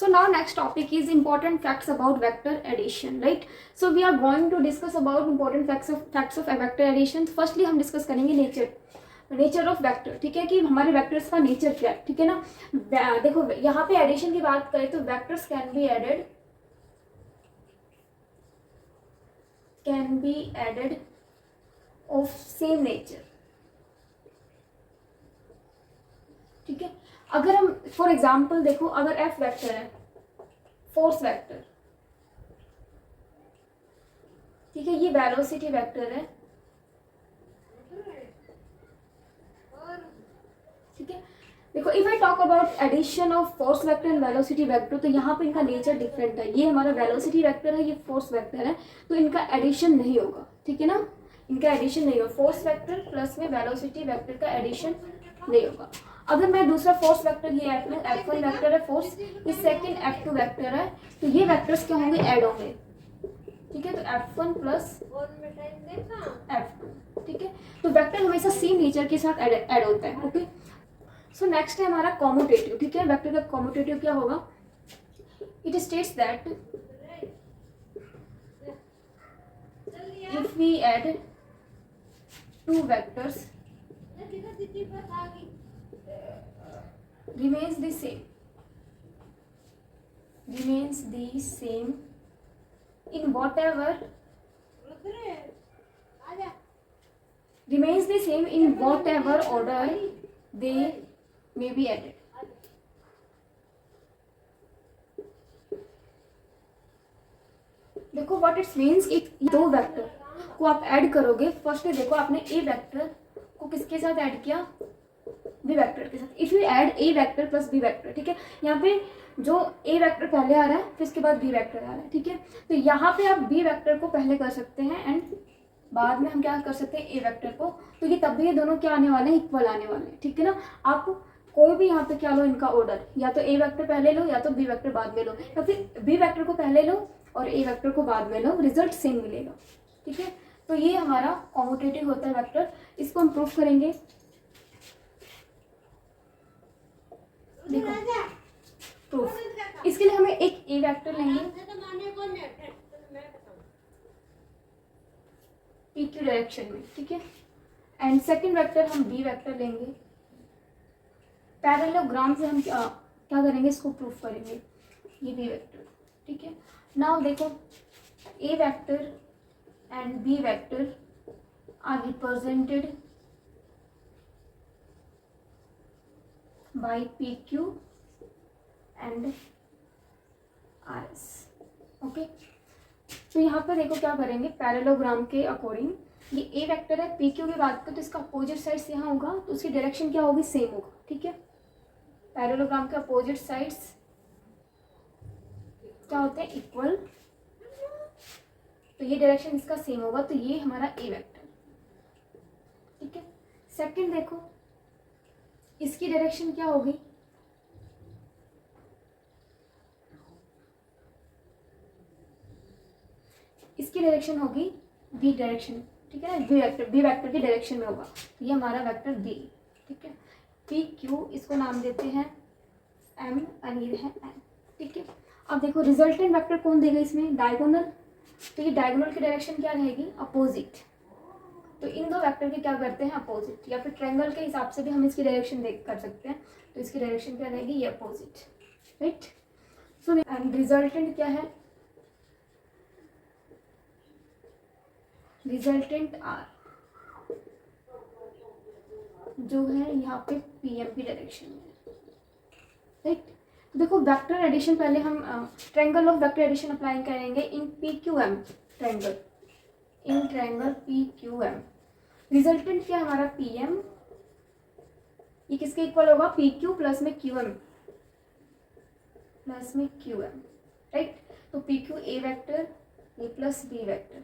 So now next topic is important facts about vector addition, right? So we are going to discuss about important facts of a vector addition. Firstly हम discuss करेंगे nature of vector, ठीक है, कि हमारे vectors का nature क्या है, ठीक है ना। देखो यहाँ पे एडिशन की बात करें तो vectors can be added of same nature, ठीक है। अगर हम फॉर एग्जांपल देखो, अगर एफ वेक्टर है, फोर्स वेक्टर, ठीक है, ये वेलोसिटी वेक्टर है, ठीक है। देखो if I talk about addition of force vector and velocity vector, तो यहाँ पे इनका नेचर डिफरेंट है। ये हमारा वेलोसिटी वेक्टर है, ये फोर्स वेक्टर है, तो इनका एडिशन नहीं होगा, ठीक है ना, इनका एडिशन नहीं होगा। फोर्स वेक्टर प्लस में वेलोसिटी वेक्टर का एडिशन नहीं होगा। अगर मैं दूसरा फोर्स वेक्टर, ये F1 वेक्टर है फोर्स, ये सेकंड F2 वेक्टर है, तो ये वेक्टर्स क्या होंगे, ऐड होंगे, ठीक है। तो F1 प्लस F2, ठीक है। तो वेक्टर हमेशा सेम नेचर के साथ ऐड होता है, ओके। सो नेक्स्ट है हमारा कॉम्यूटेटिव, ठीक है। वेक्टर का कॉम्यूटेटिव क्या होगा, it states that if we add two vectors remains the same in whatever order they may be added, देखो व्हाट इट्स मीन्स, एक दो वेक्टर को आप ऐड करोगे। फर्स्ट देखो आपने ए वेक्टर को किसके साथ ऐड किया, बी वेक्टर के साथ। If you add A vector plus B vector, ठीक है, यहाँ पे जो ए वेक्टर पहले आ रहा है फिर इसके बाद बी वेक्टर आ रहा है, ठीक है। तो यहाँ पे आप बी वेक्टर को पहले कर सकते हैं एंड बाद में हम क्या कर सकते हैं, ए वेक्टर को। तो ये तब भी ये दोनों क्या आने वाले हैं, इक्वल आने वाले हैं, ठीक है ना। आप कोई भी यहाँ पे क्या लो, इनका ऑर्डर, या तो ए वेक्टर पहले लो या तो बी वेक्टर बाद में लो, या फिर बी वेक्टर को पहले लो और ए वेक्टर को बाद में लो, रिजल्ट सेम मिलेगा, ठीक है। तो ये हमारा कॉम्यूटेटिव होता है वेक्टर। इसको हम प्रूफ करेंगे। देखो प्रूफ, इसके लिए हमें एक ए वेक्टर लेंगे पी क्यू डायरेक्शन में, ठीक है, एंड सेकंड वेक्टर हम बी वेक्टर लेंगे। पैरेललोग्राम से हम क्या करेंगे, इसको प्रूफ करेंगे, ये बी वेक्टर, ठीक है। नाउ देखो A vector and B vector are represented by PQ and RS, okay. तो यहाँ पे देखो क्या करेंगे, पैरेललोग्राम के अकॉर्डिंग ये ए वेक्टर है, PQ की बात करें तो इसका अपोजिट साइड्स यहाँ होगा, तो उसकी डायरेक्शन क्या होगी, सेम होगा, ठीक है। पैरेललोग्राम के अपोजिट साइड्स क्या होते हैं, इक्वल, तो ये डायरेक्शन इसका सेम होगा, तो ये हमारा ए वेक्टर, ठीक है। सेकंड देखो इसकी डायरेक्शन क्या होगी, इसकी डायरेक्शन होगी बी डायरेक्शन, ठीक है ना, बी वेक्टर की डायरेक्शन में होगा, तो ये हमारा वेक्टर बी, ठीक है। पी क्यू, इसको नाम देते हैं एम और ये है एन, ठीक है। अब देखो रिजल्टेंट वेक्टर कौन देगा इसमें, डायगोनल, तो ये डायगोनल की डायरेक्शन क्या रहेगी, अपोजिट। तो इन दो वेक्टर के क्या करते हैं, अपोजिट, या फिर ट्रायंगल के हिसाब से भी हम इसकी डायरेक्शन देख कर सकते हैं, तो इसकी डायरेक्शन क्या रहेगी, ये opposite, right. So and resultant क्या है, रिजल्टेंट आर जो है यहाँ पे पीएम की डायरेक्शन में, राइट। तो देखो वेक्टर एडिशन, पहले हम triangle of vector addition apply करेंगे in P Q M triangle, in triangle P Q M. Resultant क्या हमारा पी एम, ये किसके इक्वल होगा, पी क्यू प्लस में क्यू एम, राइट। तो P Q A vector, A plus B vector,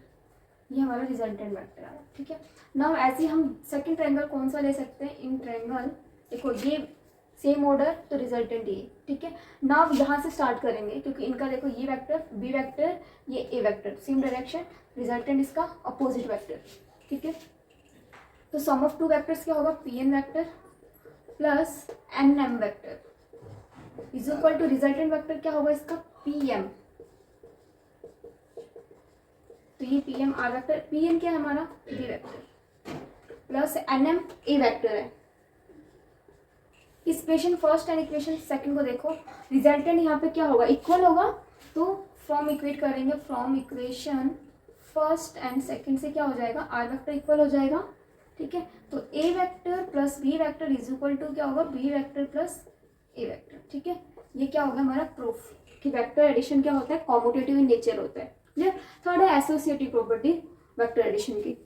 ये हमारा रिजल्टेंट वेक्टर आया, ठीक है। नाउ ऐसे हम सेकंड ट्रायंगल कौन सा ले सकते हैं, इन ट्रायंगल, देखो ये सेम ऑर्डर, तो रिजल्टेंट ये, ठीक है। नाउ यहाँ से स्टार्ट करेंगे, क्योंकि इनका देखो ये वेक्टर बी वेक्टर, ये A vector, same direction, resultant इसका अपोजिट वेक्टर, ठीक है। तो सम ऑफ टू वेक्टर्स क्या होगा, P N vector plus N M vector, is equal to resultant vector क्या होगा इसका, पी एम। तो ये P M R vector, P M क्या है हमारा, B vector, plus N M A vector है। Equation first and equation second को देखो, रिजल्टेंट यहाँ पे क्या होगा, इक्वल होगा, तो फ्रॉम इक्वेट करेंगे, from equation first and second से क्या हो जाएगा, आर वेक्टर इक्वल हो जाएगा, ठीक है। तो A vector plus B vector is equal to क्या होगा, B vector plus A vector, ठीक है। ये क्या होगा हमारा प्रूफ कि वेक्टर एडिशन क्या होता है, कॉम्यूटेटिव इन नेचर होता है। क्लियर। थर्ड है एसोसिएटिव प्रॉपर्टी वेक्टर एडिशन की।